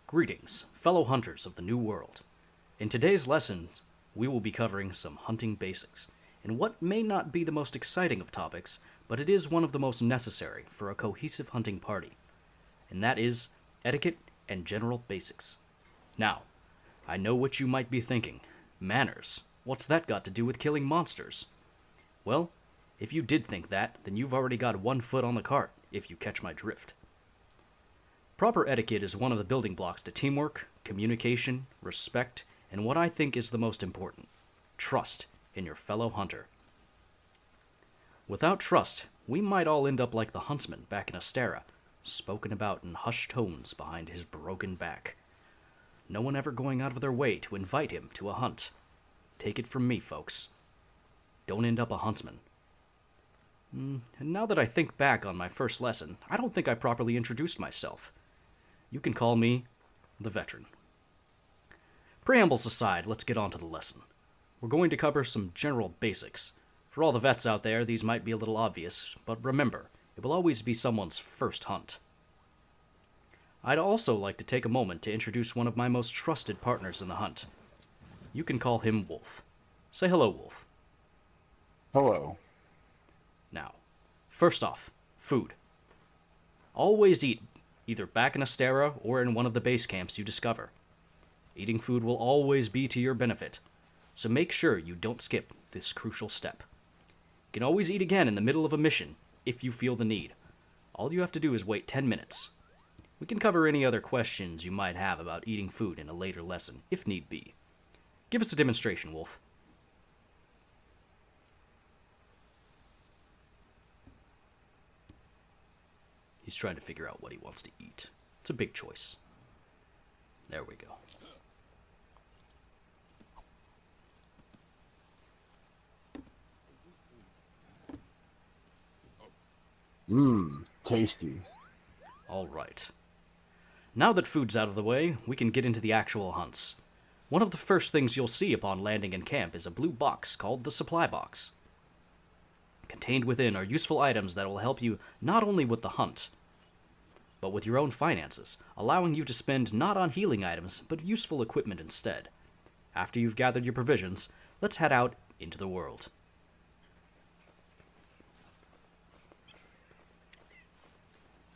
Greetings, fellow hunters of the New World. In today's lesson, we will be covering some hunting basics, in what may not be the most exciting of topics, but it is one of the most necessary for a cohesive hunting party, and that is etiquette and general basics. Now, I know what you might be thinking. Manners. What's that got to do with killing monsters? Well, if you did think that, then you've already got one foot on the cart, if you catch my drift. Proper etiquette is one of the building blocks to teamwork, communication, respect, and what I think is the most important, trust in your fellow hunter. Without trust, we might all end up like the huntsman back in Astera, spoken about in hushed tones behind his broken back. No one ever going out of their way to invite him to a hunt. Take it from me, folks. Don't end up a huntsman. And now that I think back on my first lesson, I don't think I properly introduced myself. You can call me the veteran. Preambles aside, let's get on to the lesson. We're going to cover some general basics. For all the vets out there, these might be a little obvious, but remember, it will always be someone's first hunt. I'd also like to take a moment to introduce one of my most trusted partners in the hunt. You can call him Wolf. Say hello, Wolf. Hello. Now, first off, food. Always eat, either back in Astera or in one of the base camps you discover. Eating food will always be to your benefit, so make sure you don't skip this crucial step. You can always eat again in the middle of a mission, if you feel the need. All you have to do is wait 10 minutes. We can cover any other questions you might have about eating food in a later lesson, if need be. Give us a demonstration, Wolf. He's trying to figure out what he wants to eat. It's a big choice. There we go. Tasty. All right. Now that food's out of the way, we can get into the actual hunts. One of the first things you'll see upon landing in camp is a blue box called the supply box. Contained within are useful items that will help you not only with the hunt, but with your own finances, allowing you to spend not on healing items, but useful equipment instead. After you've gathered your provisions, let's head out into the world.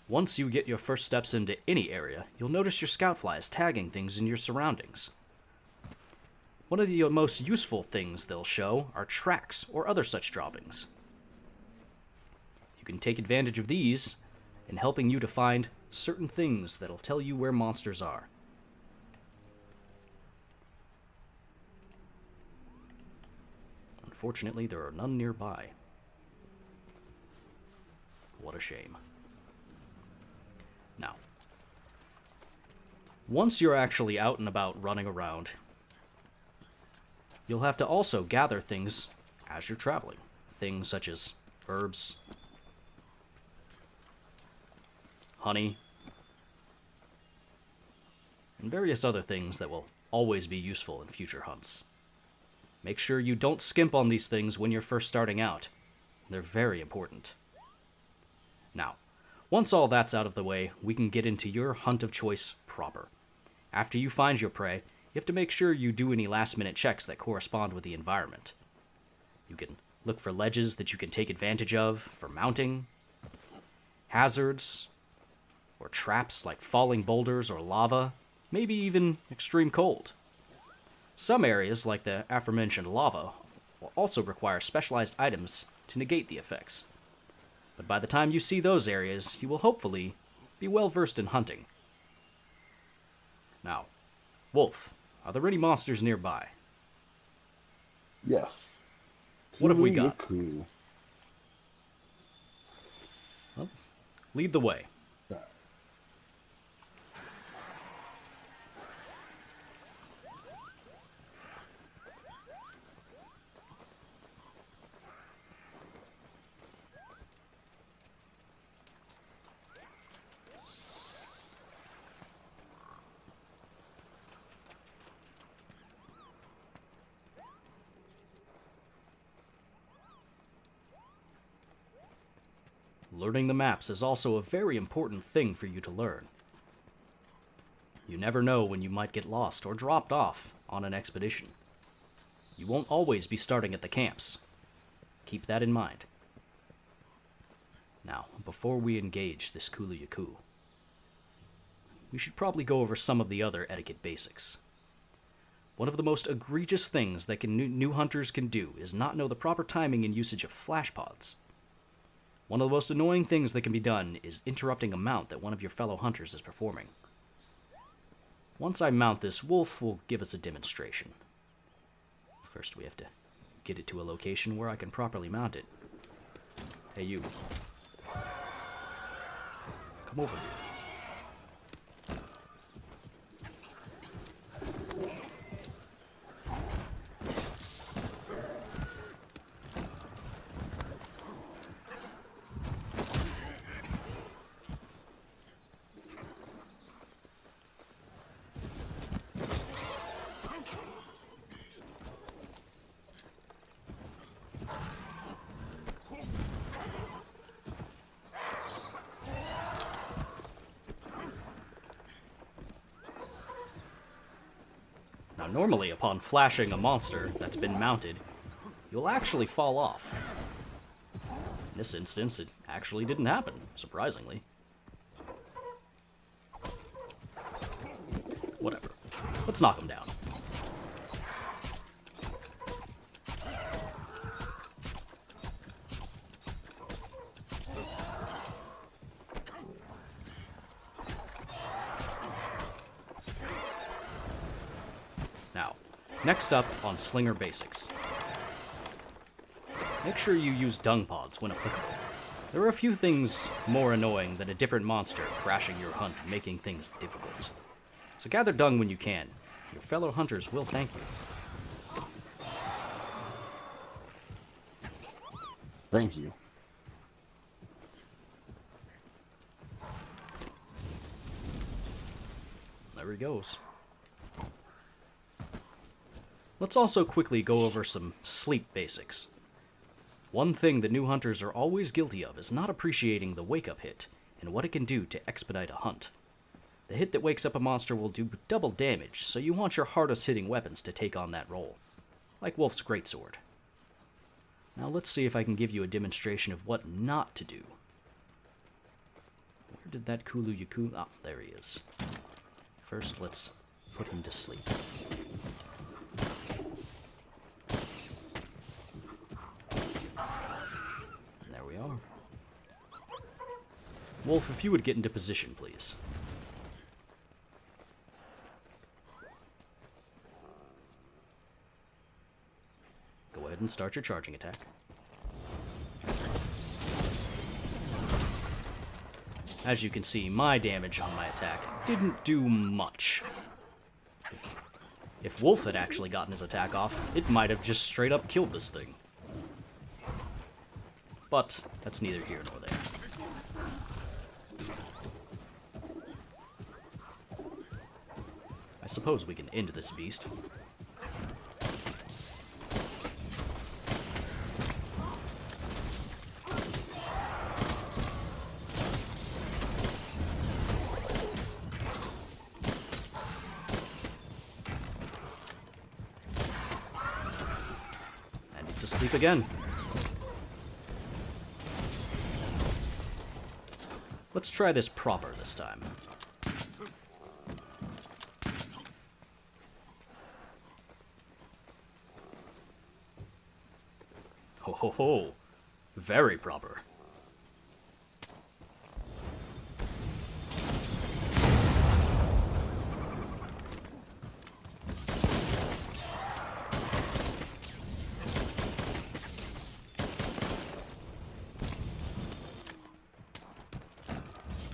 Once you get your first steps into any area, you'll notice your scout flies tagging things in your surroundings. One of the most useful things they'll show are tracks or other such droppings. You can take advantage of these in helping you to find certain things that'll tell you where monsters are. Unfortunately, there are none nearby. What a shame. Now, once you're actually out and about running around, you'll have to also gather things as you're traveling. Things such as herbs, honey, and various other things that will always be useful in future hunts. Make sure you don't skimp on these things when you're first starting out. They're very important. Now, once all that's out of the way, we can get into your hunt of choice proper. After you find your prey, you have to make sure you do any last-minute checks that correspond with the environment. You can look for ledges that you can take advantage of for mounting, hazards, or traps like falling boulders or lava, maybe even extreme cold. Some areas, like the aforementioned lava, will also require specialized items to negate the effects. But by the time you see those areas, you will hopefully be well versed in hunting. Now, Wolf, are there any monsters nearby? Yes. What have we got? Cool. Well, lead the way. Learning the maps is also a very important thing for you to learn. You never know when you might get lost or dropped off on an expedition. You won't always be starting at the camps. Keep that in mind. Now, before we engage this Kulu-Yaku, we should probably go over some of the other etiquette basics. One of the most egregious things that new hunters can do is not know the proper timing and usage of flash pods. One of the most annoying things that can be done is interrupting a mount that one of your fellow hunters is performing. Once I mount this, Wolf will give us a demonstration. First, we have to get it to a location where I can properly mount it. Hey, you. Come over here. Now, normally, upon flashing a monster that's been mounted, you'll actually fall off. In this instance, it actually didn't happen, surprisingly. Whatever. Let's knock him down. Now, next up on Slinger Basics. Make sure you use dung pods when applicable. There are a few things more annoying than a different monster crashing your hunt, making things difficult. So gather dung when you can. Your fellow hunters will thank you. Thank you. There he goes. Let's also quickly go over some sleep basics. One thing that new hunters are always guilty of is not appreciating the wake-up hit and what it can do to expedite a hunt. The hit that wakes up a monster will do double damage, so you want your hardest hitting weapons to take on that role, like Wolf's Greatsword. Now let's see if I can give you a demonstration of what not to do. Where did that Kulu-Yaku... Ah, there he is. First, let's put him to sleep. There we are. Wolf, if you would get into position, please. Go ahead and start your charging attack. As you can see, my damage on my attack didn't do much. If Wolf had actually gotten his attack off, it might have just straight up killed this thing. But that's neither here nor there. I suppose we can end this beast. And he's asleep again. Let's try this proper this time. Ho ho ho. Very proper.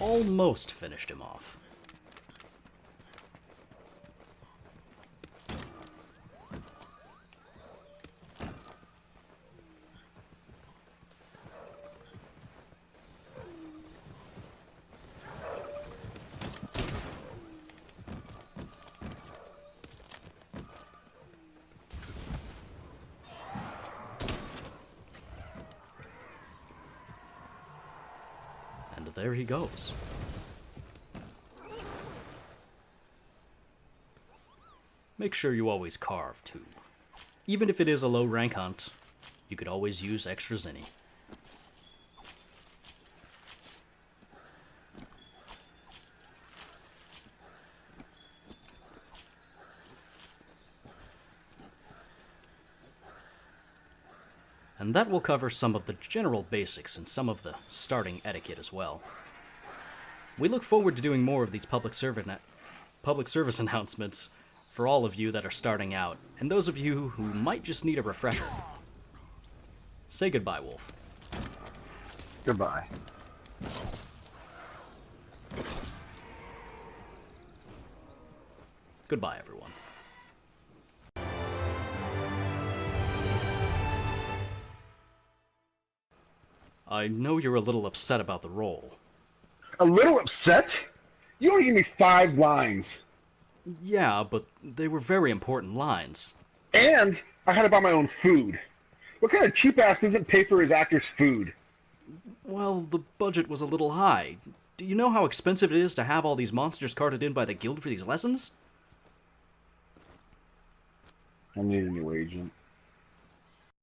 Almost finished him off. And there he goes. Make sure you always carve, too. Even if it is a low rank hunt, you could always use extra zinni. And that will cover some of the general basics and some of the starting etiquette as well. We look forward to doing more of these public service announcements for all of you that are starting out, and those of you who might just need a refresher. Say goodbye, Wolf. Goodbye. Goodbye, everyone. I know you're a little upset about the role. A little upset? You only give me 5 lines. Yeah, but they were very important lines. And I had to buy my own food. What kind of cheap ass doesn't pay for his actor's food? Well, the budget was a little high. Do you know how expensive it is to have all these monsters carted in by the guild for these lessons? I need a new agent.